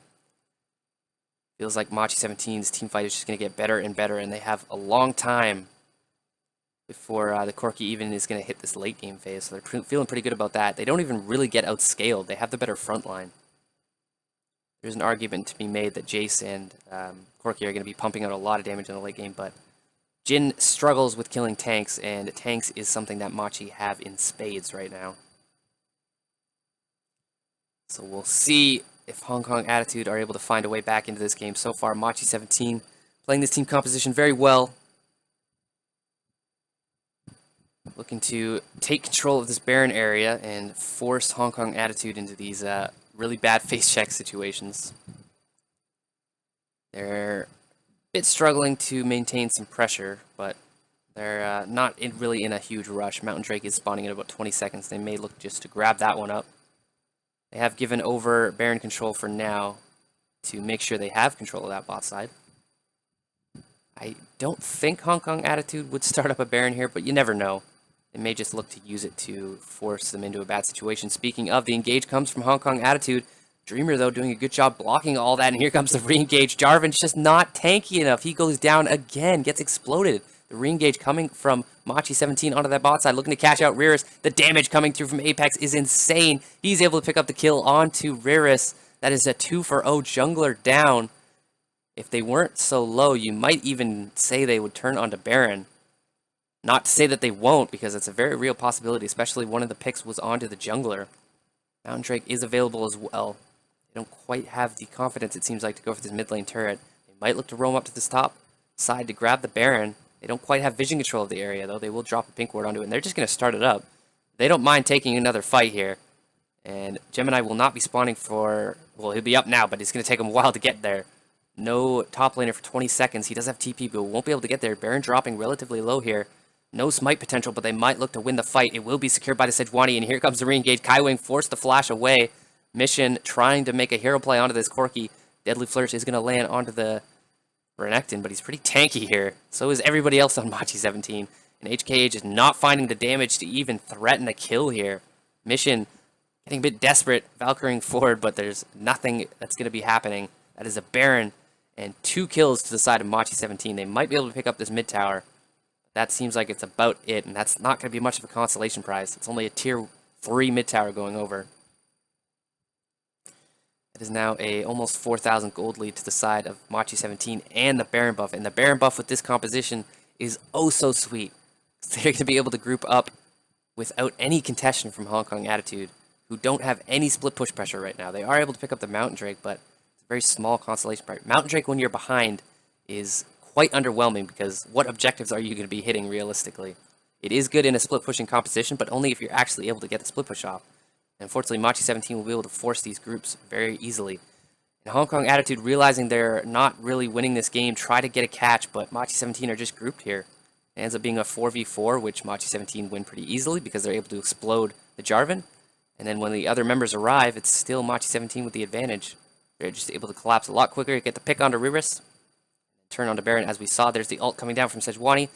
Speaker 1: Feels like Machi17's team fight is just going to get better and better, and they have a long time before the Corki even is going to hit this late game phase. So they're feeling pretty good about that. They don't even really get outscaled. They have the better front line. There's an argument to be made that Jace and Corki are going to be pumping out a lot of damage in the late game, but Jin struggles with killing tanks, and tanks is something that Machi have in spades right now. So we'll see if Hong Kong Attitude are able to find a way back into this game. So far, Machi17 playing this team composition very well. Looking to take control of this Baron area and force Hong Kong Attitude into these really bad face check situations. They're a bit struggling to maintain some pressure, but they're not really in a huge rush. Mountain Drake is spawning in about 20 seconds. They may look just to grab that one up. They have given over Baron control for now to make sure they have control of that bot side. I don't think Hong Kong Attitude would start up a Baron here, but you never know. They may just look to use it to force them into a bad situation. Speaking of, the engage comes from Hong Kong Attitude. Dreamer, though, doing a good job blocking all that, and here comes the re-engage. Jarvan's just not tanky enough. He goes down again, gets exploded. The re-engage coming from Machi17 onto that bot side, looking to cash out Riris. The damage coming through from Apex is insane. He's able to pick up the kill onto Riris. That is a 2-for-0 jungler down. If they weren't so low, you might even say they would turn onto Baron. Not to say that they won't, because it's a very real possibility, especially one of the picks was onto the jungler. Mountain Drake is available as well. They don't quite have the confidence, it seems like, to go for this mid lane turret. They might look to roam up to this top side to grab the Baron. They don't quite have vision control of the area, though. They will drop a pink ward onto it, and they're just going to start it up. They don't mind taking another fight here. And Gemini will not be spawning for... Well, he'll be up now, but it's going to take him a while to get there. No top laner for 20 seconds. He does have TP, but won't be able to get there. Baron dropping relatively low here. No smite potential, but they might look to win the fight. It will be secured by the Sejuani, and here comes the re-engage. Kaiwing forced the flash away. Mission trying to make a hero play onto this Corki. Deadly Flourish is going to land onto the Renekton, but he's pretty tanky here. So is everybody else on Machi17. And HKA just not finding the damage to even threaten a kill here. Mission getting a bit desperate, Valkyring forward, but there's nothing that's going to be happening. That is a Baron and 2 kills to the side of Machi17. They might be able to pick up this mid tower. That seems like it's about it, and that's not going to be much of a consolation prize. It's only a tier 3 mid tower going over. It is now a almost 4,000 gold lead to the side of Machi17 and the Baron buff. And the Baron buff with this composition is oh so sweet. They're going to be able to group up without any contention from Hong Kong Attitude, who don't have any split push pressure right now. They are able to pick up the Mountain Drake, but it's a very small consolation prize. Mountain Drake, when you're behind, is quite underwhelming, because what objectives are you going to be hitting realistically? It is good in a split pushing composition, but only if you're actually able to get the split push off. And unfortunately, Machi17 will be able to force these groups very easily. And Hong Kong Attitude, realizing they're not really winning this game, try to get a catch, but Machi17 are just grouped here. It ends up being a 4v4, which Machi17 win pretty easily because they're able to explode the Jarvan. And then when the other members arrive, it's still Machi17 with the advantage. They're just able to collapse a lot quicker, get the pick onto Riris, turn onto Baron. As we saw, there's the ult coming down from Sejuani.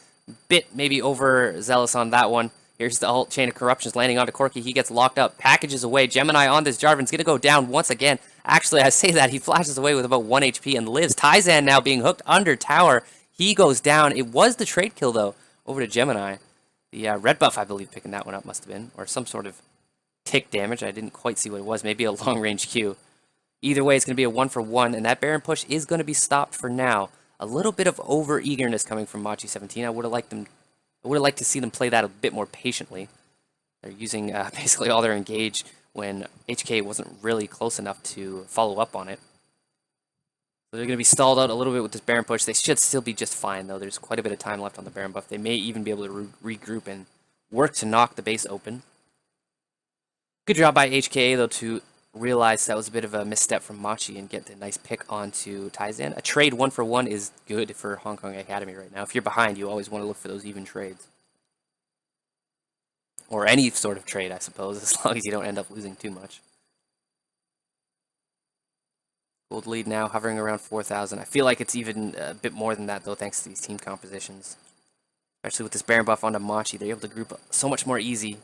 Speaker 1: Bit maybe overzealous on that one. Here's the ult, Chain of Corruptions landing onto Corki. He gets locked up, packages away. Gemini on this Jarvan's going to go down once again. Actually, I say that, he flashes away with about 1 HP and lives. Taizan now being hooked under tower. He goes down. It was the trade kill, though, over to Gemini. The red buff, I believe, picking that one up must have been. Or some sort of tick damage. I didn't quite see what it was. Maybe a long-range Q. Either way, it's going to be a 1-for-1, and that Baron push is going to be stopped for now. A little bit of over-eagerness coming from Machi17. I would have liked to see them play that a bit more patiently. They're using basically all their engage when HK wasn't really close enough to follow up on it. So they're going to be stalled out a little bit with this Baron push. They should still be just fine, though. There's quite a bit of time left on the Baron buff. They may even be able to regroup and work to knock the base open. Good job by HKA, though, to realize that was a bit of a misstep from Machi and get the nice pick onto Taizan. A trade 1-for-1 is good for Hong Kong Academy right now. If you're behind, you always want to look for those even trades. Or any sort of trade, I suppose, as long as you don't end up losing too much. Gold lead now hovering around 4,000. I feel like it's even a bit more than that, though, thanks to these team compositions. Especially with this Baron buff onto Machi, they're able to group so much more easy.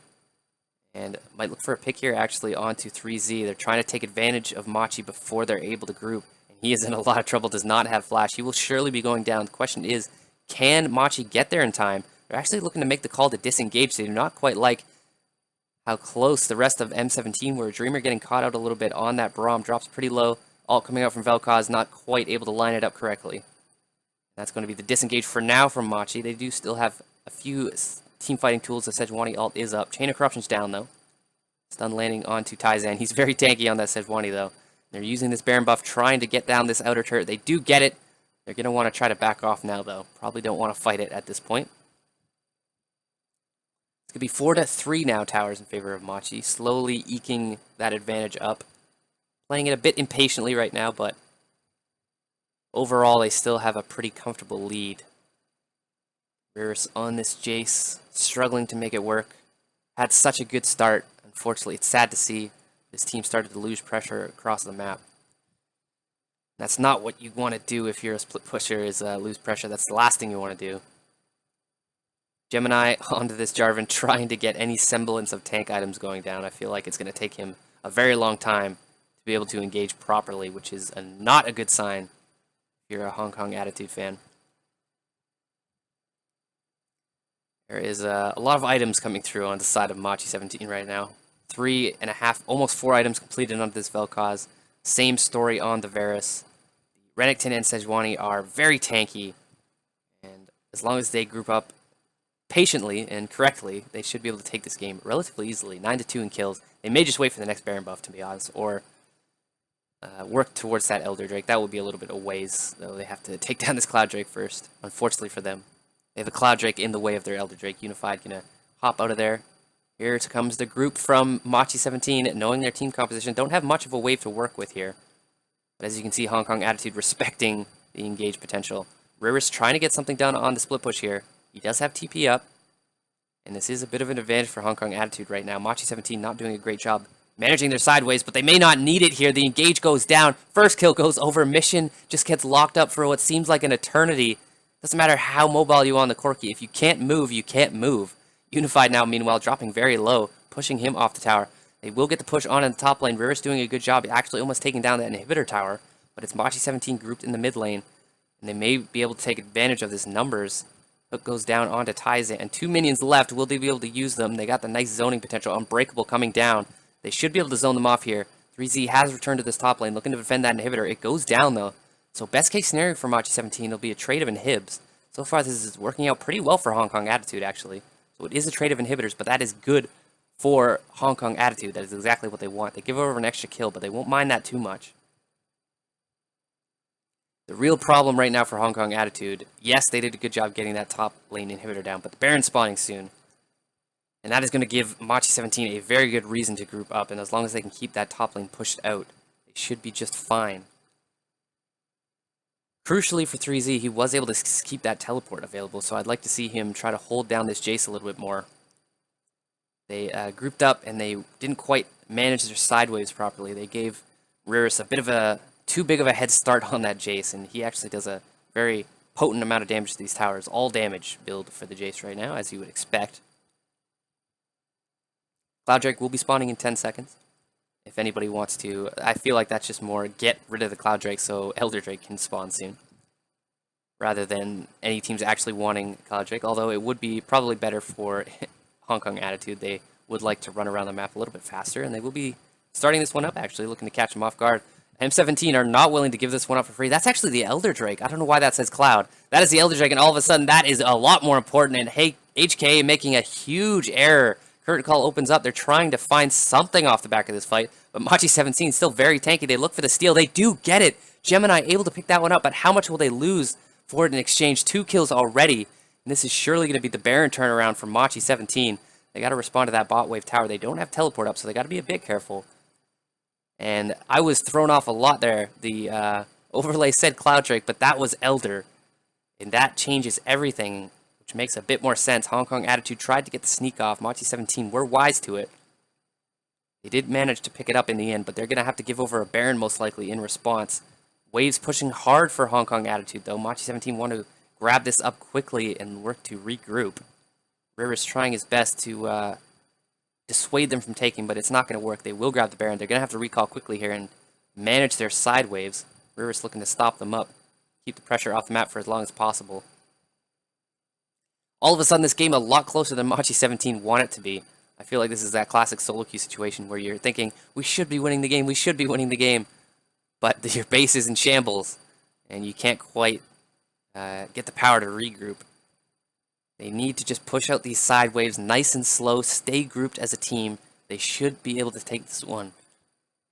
Speaker 1: And might look for a pick here, actually, onto 3Z. They're trying to take advantage of Machi before they're able to group. And he is in a lot of trouble, does not have flash. He will surely be going down. The question is, can Machi get there in time? They're actually looking to make the call to disengage. They do not quite like how close the rest of M17 were. Dreamer getting caught out a little bit on that Braum. Drops pretty low. Ult coming out from Vel'Koz, not quite able to line it up correctly. That's going to be the disengage for now from Machi. They do still have a few team fighting tools. The Sejuani ult is up. Chain of Corruption's down, though. Stun landing onto Taizan. He's very tanky on that Sejuani, though. They're using this Baron buff, trying to get down this outer turret. They do get it. They're going to want to try to back off now, though. Probably don't want to fight it at this point. It's going to be 4-3 now, towers in favor of Machi. Slowly eking that advantage up. Playing it a bit impatiently right now, but overall, they still have a pretty comfortable lead. Riris on this Jace, struggling to make it work. Had such a good start. Unfortunately, it's sad to see this team started to lose pressure across the map. That's not what you want to do if you're a split pusher, is lose pressure. That's the last thing you want to do. Gemini onto this Jarvan, trying to get any semblance of tank items going down. I feel like it's going to take him a very long time to be able to engage properly, which is not a good sign if you're a Hong Kong Attitude fan. There is a lot of items coming through on the side of Machi17 right now. 3.5, almost 4 items completed onto this Vel'Koz. Same story on the Varus. Renekton and Sejuani are very tanky, and as long as they group up patiently and correctly, they should be able to take this game relatively easily. 9-2 in kills. They may just wait for the next Baron buff, to be honest, or work towards that Elder Drake. That would be a little bit of ways, though. They have to take down this Cloud Drake first, unfortunately for them. They have a Cloud Drake in the way of their Elder Drake. Unified gonna hop out of there. Here comes the group from Machi17, knowing their team composition. Don't have much of a wave to work with here. But as you can see, Hong Kong Attitude respecting the engage potential. Riris trying to get something done on the split push here. He does have TP up. And this is a bit of an advantage for Hong Kong Attitude right now. Machi17 not doing a great job managing their sideways, but they may not need it here. The engage goes down. First kill goes over. Mission just gets locked up for what seems like an eternity. Doesn't matter how mobile you are on the Corki. If you can't move, you can't move. Unified now, meanwhile, dropping very low, pushing him off the tower. They will get the push on in the top lane. Riris doing a good job, actually almost taking down that inhibitor tower. But it's Machi17 grouped in the mid lane, and they may be able to take advantage of this numbers. Hook goes down onto Taiza, and 2 minions left. Will they be able to use them? They got the nice zoning potential. Unbreakable coming down. They should be able to zone them off here. 3Z has returned to this top lane, looking to defend that inhibitor. It goes down, though. So best case scenario for Machi17 will be a trade of inhibs. So far, this is working out pretty well for Hong Kong Attitude, actually. So it is a trade of inhibitors, but that is good for Hong Kong Attitude. That is exactly what they want. They give over an extra kill, but they won't mind that too much. The real problem right now for Hong Kong Attitude, yes, they did a good job getting that top lane inhibitor down, but the Baron's spawning soon. And that is going to give Machi17 a very good reason to group up, and as long as they can keep that top lane pushed out, they should be just fine. Crucially for 3Z, he was able to keep that teleport available, so I'd like to see him try to hold down this Jace a little bit more. They grouped up, and they didn't quite manage their side waves properly. They gave Riris a bit of a too big of a head start on that Jace, and he actually does a very potent amount of damage to these towers. All damage build for the Jace right now, as you would expect. Cloud Drake will be spawning in 10 seconds. If anybody wants to, I feel like that's just more get rid of the Cloud Drake so Elder Drake can spawn soon, rather than any teams actually wanting Cloud Drake, although it would be probably better for Hong Kong Attitude. They would like to run around the map a little bit faster, and they will be starting this one up, actually, looking to catch them off guard. M17 are not willing to give this one up for free. That's actually the Elder Drake. I don't know why that says Cloud. That is the Elder Drake, and all of a sudden, that is a lot more important, and hey, HKA making a huge error. Curtain Call opens up. They're trying to find something off the back of this fight, but Machi17 still very tanky. They look for the steal. They do get it. Gemini able to pick that one up, but how much will they lose for it in exchange? 2 kills already, and this is surely going to be the Baron turnaround for Machi17. They got to respond to that bot wave tower. They don't have teleport up, so they got to be a bit careful. And I was thrown off a lot there. The overlay said Cloud Drake, but that was Elder, and that changes everything, which makes a bit more sense. Hong Kong Attitude tried to get the sneak off. Machi17 were wise to it. They did manage to pick it up in the end, but they're going to have to give over a Baron most likely in response. Waves pushing hard for Hong Kong Attitude, though. Machi17 want to grab this up quickly and work to regroup. Riris trying his best to dissuade them from taking, but it's not going to work. They will grab the Baron. They're going to have to recall quickly here and manage their side waves. Riris looking to stop them up, keep the pressure off the map for as long as possible. All of a sudden, this game a lot closer than Machi17 want it to be. I feel like this is that classic solo queue situation where you're thinking, we should be winning the game, we should be winning the game, but your base is in shambles, and you can't quite get the power to regroup. They need to just push out these side waves nice and slow, stay grouped as a team. They should be able to take this one.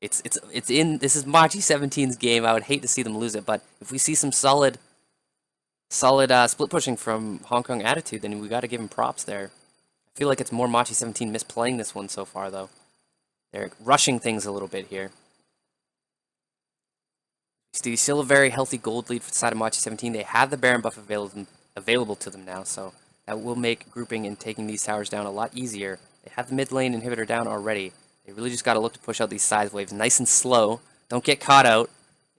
Speaker 1: This is Machi17's game. I would hate to see them lose it, but if we see some solid split pushing from Hong Kong Attitude, then we got to give them props there. I feel like it's more Machi17 misplaying this one so far, though. They're rushing things a little bit here. Still a very healthy gold lead for the side of Machi17. They have the Baron buff available to them now, so that will make grouping and taking these towers down a lot easier. They have the mid lane inhibitor down already. They really just got to look to push out these side waves nice and slow. Don't get caught out.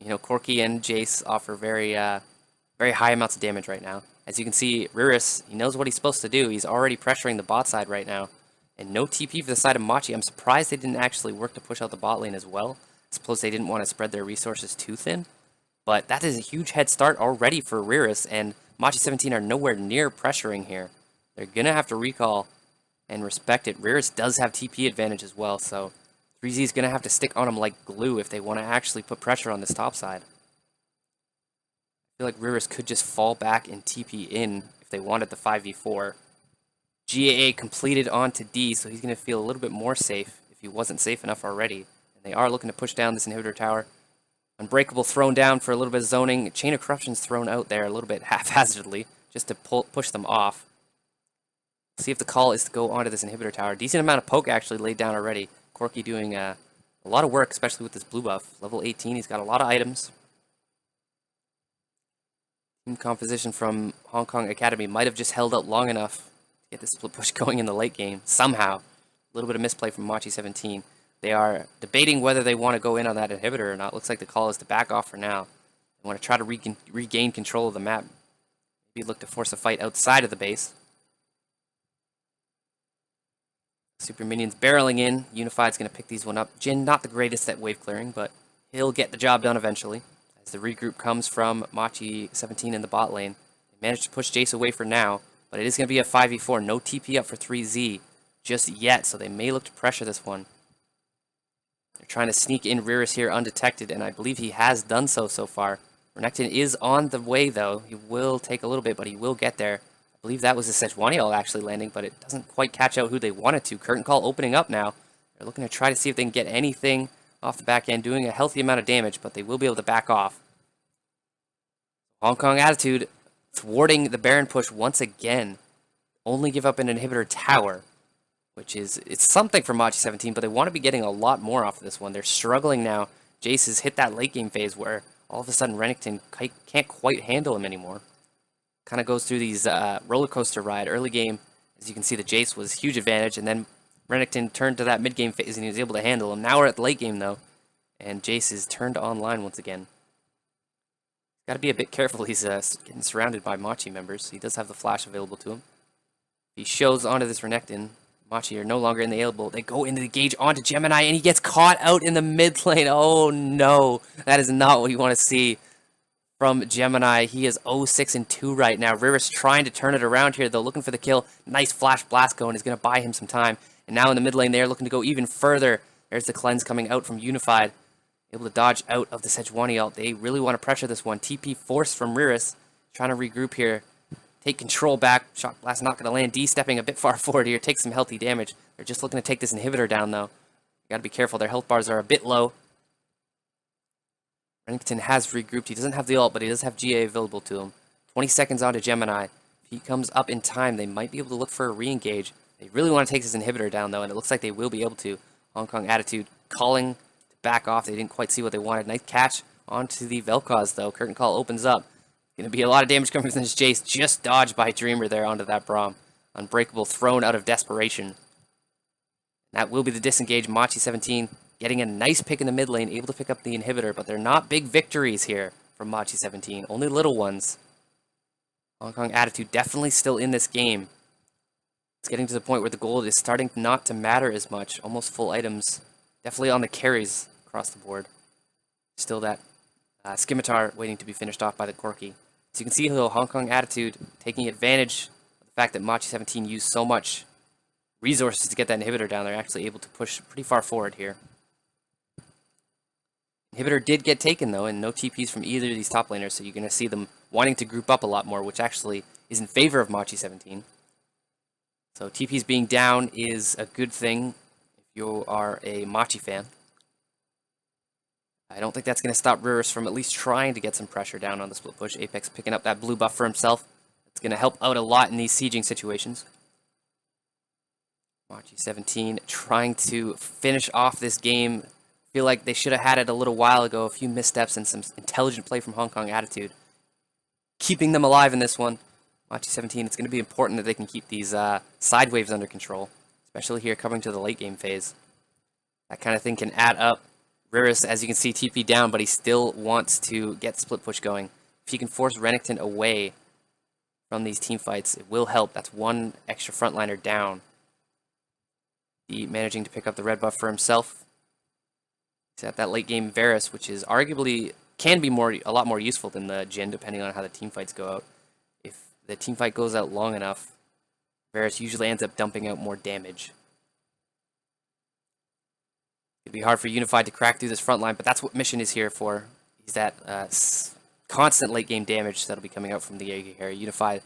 Speaker 1: You know, Corki and Jace offer very high amounts of damage right now. As you can see, Riris, he knows what he's supposed to do. He's already pressuring the bot side right now. And no TP for the side of Machi. I'm surprised they didn't actually work to push out the bot lane as well. I suppose they didn't want to spread their resources too thin. But that is a huge head start already for Riris, and Machi17 are nowhere near pressuring here. They're going to have to recall and respect it. Riris does have TP advantage as well, so 3Z is going to have to stick on him like glue if they want to actually put pressure on this top side. I feel like Riris could just fall back and TP in if they wanted the 5v4. GAA completed onto D, so he's going to feel a little bit more safe if he wasn't safe enough already. And they are looking to push down this inhibitor tower. Unbreakable thrown down for a little bit of zoning. Chain of Corruption's thrown out there a little bit haphazardly just to push them off. See if the call is to go onto this inhibitor tower. Decent amount of poke actually laid down already. Corki doing a lot of work, especially with this blue buff. Level 18, he's got a lot of items. Team composition from Hong Kong Academy might have just held out long enough to get this split push going in the late game. Somehow. A little bit of misplay from Mochi17. They are debating whether they want to go in on that inhibitor or not. Looks like the call is to back off for now. They want to try to regain control of the map. Maybe look to force a fight outside of the base. Super Minions barreling in. Unified's going to pick these one up. Jin, not the greatest at wave clearing, but he'll get the job done eventually. As the regroup comes from Mochi17 in the bot lane. They managed to push Jace away for now, but it is going to be a 5v4. No TP up for 3Z just yet, so they may look to pressure this one. They're trying to sneak in Riris here undetected, and I believe he has done so far. Renekton is on the way, though. He will take a little bit, but he will get there. I believe that was a Sejuani actually landing, but it doesn't quite catch out who they wanted to. Curtain Call opening up now. They're looking to try to see if they can get anything off the back end, doing a healthy amount of damage, but they will be able to back off. Hong Kong Attitude thwarting the Baron push once again. Only give up an inhibitor tower, which is, it's something for Mochi17, but they want to be getting a lot more off of this one. They're struggling now. Jace has hit that late game phase where all of a sudden Renekton can't quite handle him anymore. Kind of goes through these roller coaster ride. Early game, as you can see, the Jace was huge advantage, and then Renekton turned to that mid game phase and he was able to handle him. Now we're at the late game though, and Jace is turned online once again. Got to be a bit careful. He's getting surrounded by Machi members. He does have the flash available to him. He shows onto this Renekton. Machi are no longer in the elbow. They go into the gauge onto Gemini, and he gets caught out in the mid lane. Oh no, that is not what you want to see from Gemini. He is 0-6-2 right now. Riris trying to turn it around here, though, looking for the kill. Nice flash blast going. Is going to buy him some time. And now in the mid lane, they're looking to go even further. There's the cleanse coming out from Unified. Able to dodge out of the Sejuani ult. They really want to pressure this one. TP forced from Riris. Trying to regroup here. Take control back. Shock Blast not going to land. D stepping a bit far forward here. Takes some healthy damage. They're just looking to take this inhibitor down, though. You got to be careful. Their health bars are a bit low. Renekton has regrouped. He doesn't have the ult, but he does have GA available to him. 20 seconds onto Gemini. If he comes up in time, they might be able to look for a re-engage. They really want to take this inhibitor down, though, and it looks like they will be able to. Hong Kong Attitude calling to back off. They didn't quite see what they wanted. Nice catch onto the Vel'Koz, though. Curtain Call opens up. Going to be a lot of damage coming from this Jace. Just dodged by Dreamer there onto that Braum. Unbreakable thrown out of desperation. That will be the disengage. Mochi17 getting a nice pick in the mid lane, able to pick up the inhibitor, but they're not big victories here from Mochi17. Only little ones. Hong Kong Attitude definitely still in this game. It's getting to the point where the gold is starting not to matter as much. Almost full items. Definitely on the carries across the board. Still that Scimitar waiting to be finished off by the Corki. So you can see how Hong Kong Attitude taking advantage of the fact that Mochi17 used so much resources to get that inhibitor down. They're actually able to push pretty far forward here. Inhibitor did get taken, though, and no TPs from either of these top laners, so you're going to see them wanting to group up a lot more, which actually is in favor of Mochi17. So TPs being down is a good thing if you are a Machi fan. I don't think that's going to stop Riris from at least trying to get some pressure down on the split push. Apex picking up that blue buff for himself. It's going to help out a lot in these sieging situations. Mochi17 trying to finish off this game. Feel like they should have had it a little while ago. A few missteps and some intelligent play from Hong Kong Attitude. Keeping them alive in this one. Mochi17, it's going to be important that they can keep these side waves under control. Especially here coming to the late game phase. That kind of thing can add up. Riris, as you can see, TP down, but he still wants to get split push going. If he can force Renekton away from these team fights, it will help. That's one extra frontliner down. He managing to pick up the red buff for himself. He's at that late game Varus, which is arguably can be a lot more useful than the Jhin, depending on how the team fights go out. If the team fight goes out long enough, Varus usually ends up dumping out more damage. It'd be hard for Unified to crack through this front line, but that's what Mission is here for. He's that constant late game damage that'll be coming out from the Jaeger here. Unified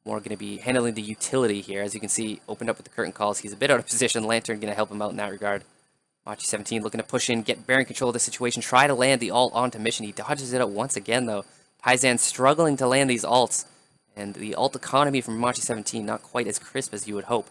Speaker 1: more going to be handling the utility here. As you can see, opened up with the curtain calls. He's a bit out of position. Lantern going to help him out in that regard. Machi17 looking to push in, get bearing control of the situation, try to land the ult onto Mission. He dodges it out once again, though. Taizan struggling to land these ults, and the ult economy from Machi17 not quite as crisp as you would hope.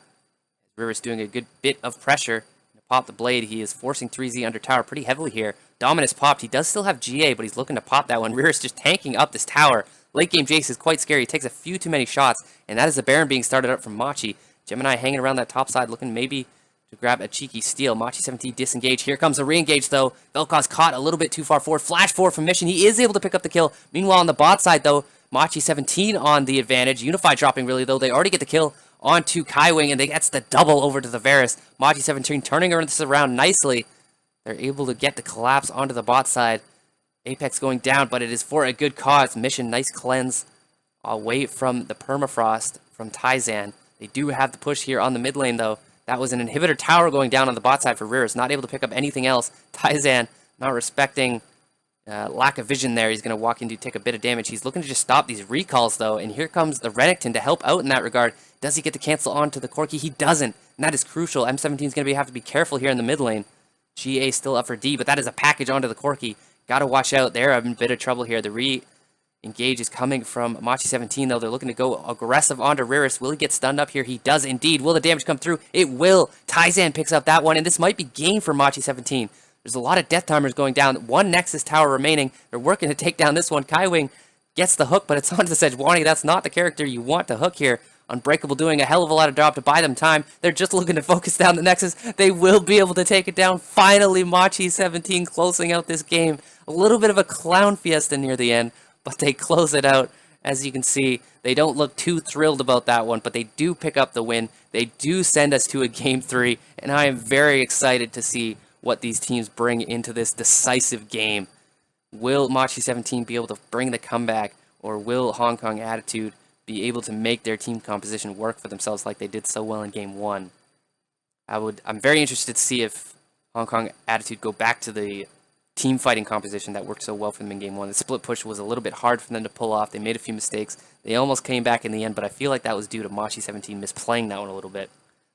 Speaker 1: River's doing a good bit of pressure to pop the blade. He is forcing 3Z under tower pretty heavily here. Dominus popped. He does still have GA, but he's looking to pop that one. River's just tanking up this tower. Late game Jace is quite scary. He takes a few too many shots, and that is the Baron being started up from Machi. Gemini hanging around that top side, looking maybe to grab a cheeky steal. Machi17 disengaged. Here comes a re-engage, though. Vel'Koz caught a little bit too far forward. Flash forward from Mission. He is able to pick up the kill. Meanwhile, on the bot side, though, Machi17 on the advantage. Unified dropping, really, though. They already get the kill onto Kaiwing, and they gets the double over to the Varus. Machi17 turning this around nicely. They're able to get the collapse onto the bot side. Apex going down, but it is for a good cause. Mission, nice cleanse away from the permafrost from Taizan. They do have the push here on the mid lane, though. That was an inhibitor tower going down on the bot side for Riris. Not able to pick up anything else. Taizan not respecting lack of vision there. He's going to walk in to take a bit of damage. He's looking to just stop these recalls, though. And here comes the Renekton to help out in that regard. Does he get to cancel onto the Corki? He doesn't. And that is crucial. M17 is going to have to be careful here in the mid lane. GA still up for D, but that is a package onto the Corki. Got to watch out. They're in a bit of trouble here. The re-engage is coming from Machi17, though. They're looking to go aggressive onto Riris. Will he get stunned up here? He does indeed. Will the damage come through? It will. Taizan picks up that one, and this might be game for Machi17. There's a lot of death timers going down. One Nexus tower remaining. They're working to take down this one. Kaiwing gets the hook, but it's onto Sejuani. That's not the character you want to hook here. Unbreakable doing a hell of a lot of job to buy them time. They're just looking to focus down the Nexus. They will be able to take it down. Finally, Machi17 closing out this game. A little bit of a clown fiesta near the end, but they close it out. As you can see, they don't look too thrilled about that one, but they do pick up the win. They do send us to a Game 3, and I am very excited to see what these teams bring into this decisive game. Will Machi17 be able to bring the comeback, or will Hong Kong Attitude be able to make their team composition work for themselves like they did so well in Game 1? I'm very interested to see if Hong Kong Attitude go back to the team fighting composition that worked so well for them in Game 1. The split push was a little bit hard for them to pull off. They made a few mistakes. They almost came back in the end, but I feel like that was due to Machi17 misplaying that one a little bit.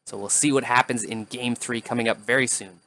Speaker 1: So we'll see what happens in Game 3 coming up very soon.